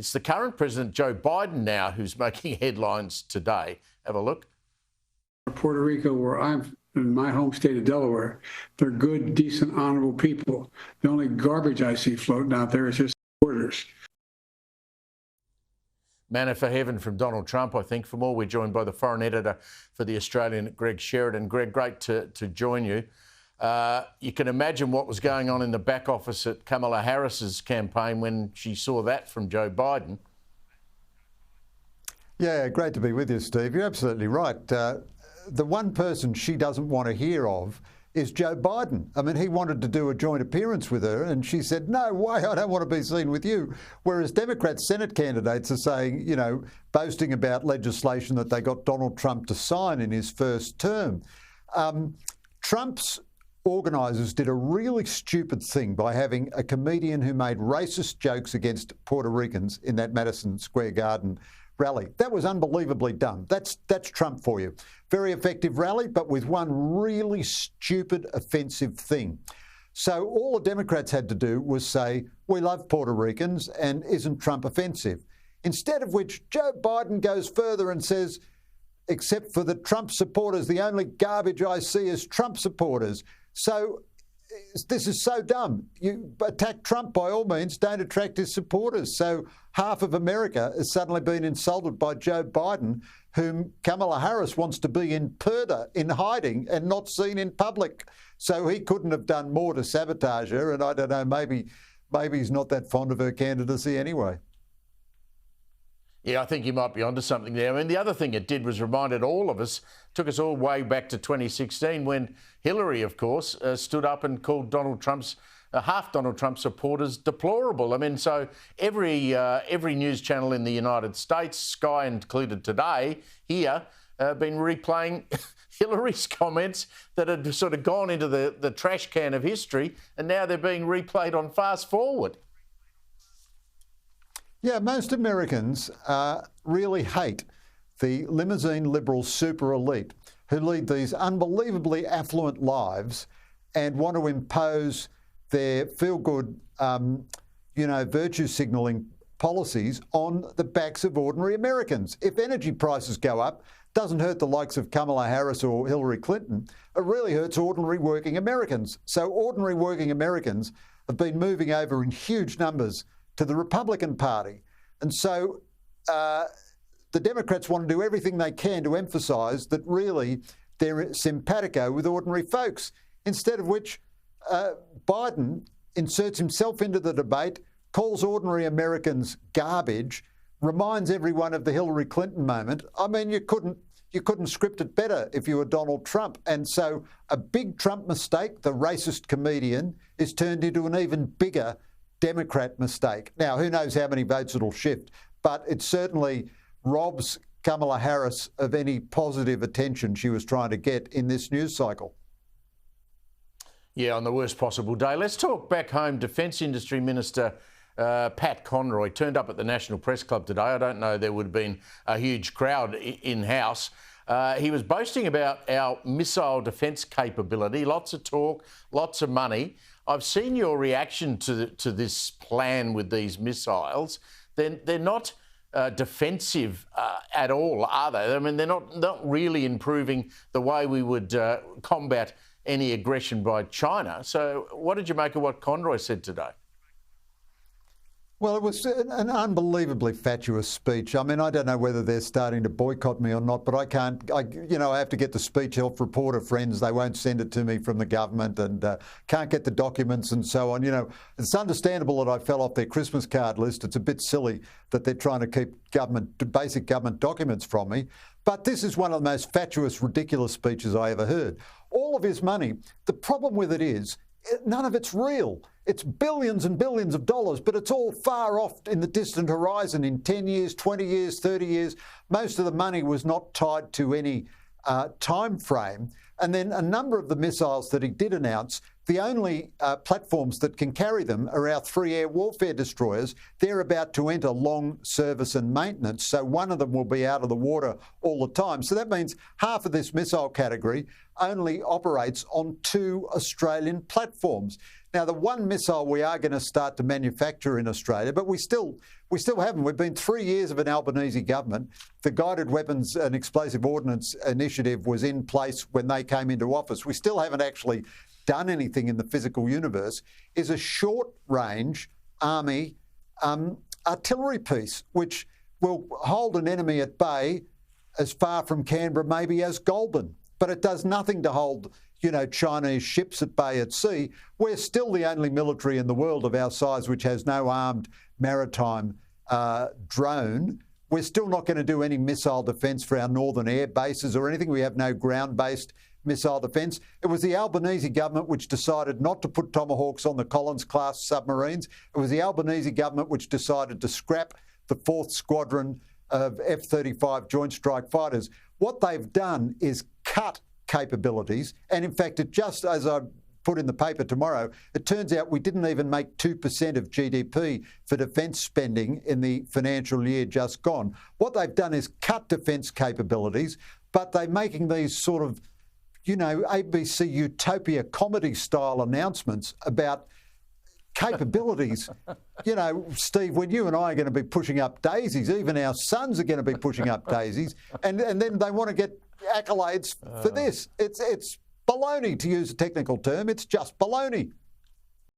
It's the current President Joe Biden now who's making headlines today. Have a look. Puerto Rico, where I'm in my home state of Delaware, they're good, decent, honorable people. The only garbage I see floating out there is just orders. Manna for heaven from Donald Trump, I think. For more, we're joined by the foreign editor for The Australian, Greg Sheridan. Greg, great to join you. You can imagine what was going on in the back office at Kamala Harris's campaign when she saw that from Joe Biden. Yeah, great to be with you, Steve. You're absolutely right. The one person she doesn't want to hear of is Joe Biden. I mean, he wanted to do a joint appearance with her and she said, no way, I don't want to be seen with you. Whereas Democrat Senate candidates are saying, you know, boasting about legislation that they got Donald Trump to sign in his first term. Trump's organisers did a really stupid thing by having a comedian who made racist jokes against Puerto Ricans in that Madison Square Garden rally. That was unbelievably dumb. That's Trump for you. Very effective rally, but with one really stupid, offensive thing. So all the Democrats had to do was say, we love Puerto Ricans and isn't Trump offensive? Instead of which Joe Biden goes further and says, except for the Trump supporters, the only garbage I see is Trump supporters. So this is so dumb. You attack Trump by all means, don't attract his supporters. So half of America has suddenly been insulted by Joe Biden, whom Kamala Harris wants to be in purdah, in hiding and not seen in public. So he couldn't have done more to sabotage her. And I don't know, maybe he's not that fond of her candidacy anyway. Yeah, I think you might be onto something there. I mean, the other thing it did was reminded all of us, took us all way back to 2016 when Hillary, of course, stood up and called Donald Trump's, half Donald Trump supporters deplorable. I mean, so every news channel in the United States, Sky included today, here, been replaying Hillary's comments that had sort of gone into the trash can of history, and now they're being replayed on Fast Forward. Yeah, most Americans really hate the limousine liberal super elite who lead these unbelievably affluent lives and want to impose their feel-good, virtue signalling policies on the backs of ordinary Americans. If energy prices go up, doesn't hurt the likes of Kamala Harris or Hillary Clinton. It really hurts ordinary working Americans. So ordinary working Americans have been moving over in huge numbers to the Republican Party. And so the Democrats want to do everything they can to emphasise that really they're simpatico with ordinary folks, instead of which Biden inserts himself into the debate, calls ordinary Americans garbage, reminds everyone of the Hillary Clinton moment. I mean, you couldn't script it better if you were Donald Trump. And so a big Trump mistake, the racist comedian, is turned into an even bigger Democrat mistake. Now, who knows how many votes it'll shift, but it certainly robs Kamala Harris of any positive attention she was trying to get in this news cycle. Yeah, on the worst possible day. Let's talk back home. Defence Industry Minister Pat Conroy turned up at the National Press Club today. I don't know, there would have been a huge crowd in-house. He was boasting about our missile defence capability. Lots of talk, lots of money. I've seen your reaction to this plan with these missiles. They're not defensive at all, are they? I mean, they're not really improving the way we would combat any aggression by China. So what did you make of what Conroy said today? Well, it was an unbelievably fatuous speech. I mean, I don't know whether they're starting to boycott me or not, but I have to get the speech health reporter friends. They won't send it to me from the government and can't get the documents and so on. You know, it's understandable that I fell off their Christmas card list. It's a bit silly that they're trying to keep basic government documents from me. But this is one of the most fatuous, ridiculous speeches I ever heard. All of his money, the problem with it is, none of it's real. It's billions and billions of dollars, but it's all far off in the distant horizon in 10 years, 20 years, 30 years. Most of the money was not tied to any time frame. And then a number of the missiles that he did announce, the only platforms that can carry them are our 3 air warfare destroyers. They're about to enter long service and maintenance, so one of them will be out of the water all the time. So that means half of this missile category only operates on 2 Australian platforms. Now, the one missile we are going to start to manufacture in Australia, but we still haven't. We've been 3 years of an Albanese government. The Guided Weapons and Explosive Ordnance Initiative was in place when they came into office. We still haven't actually done anything in the physical universe. Is a short-range army artillery piece, which will hold an enemy at bay as far from Canberra maybe as Goulburn. But it does nothing to hold, Chinese ships at bay at sea. We're still the only military in the world of our size which has no armed maritime drone. We're still not going to do any missile defence for our northern air bases or anything. We have no ground-based missile defence. It was the Albanese government which decided not to put Tomahawks on the Collins-class submarines. It was the Albanese government which decided to scrap the 4th Squadron of F-35 Joint Strike Fighters. What they've done is cut capabilities, and in fact, it just, as I put in the paper tomorrow, it turns out we didn't even make 2% of GDP for defence spending in the financial year just gone. What they've done is cut defence capabilities, but they're making these sort of ABC utopia comedy style announcements about capabilities. Steve, when you and I are going to be pushing up daisies, even our sons are going to be pushing up daisies, and then they want to get accolades for this. It's baloney, to use a technical term. It's just baloney.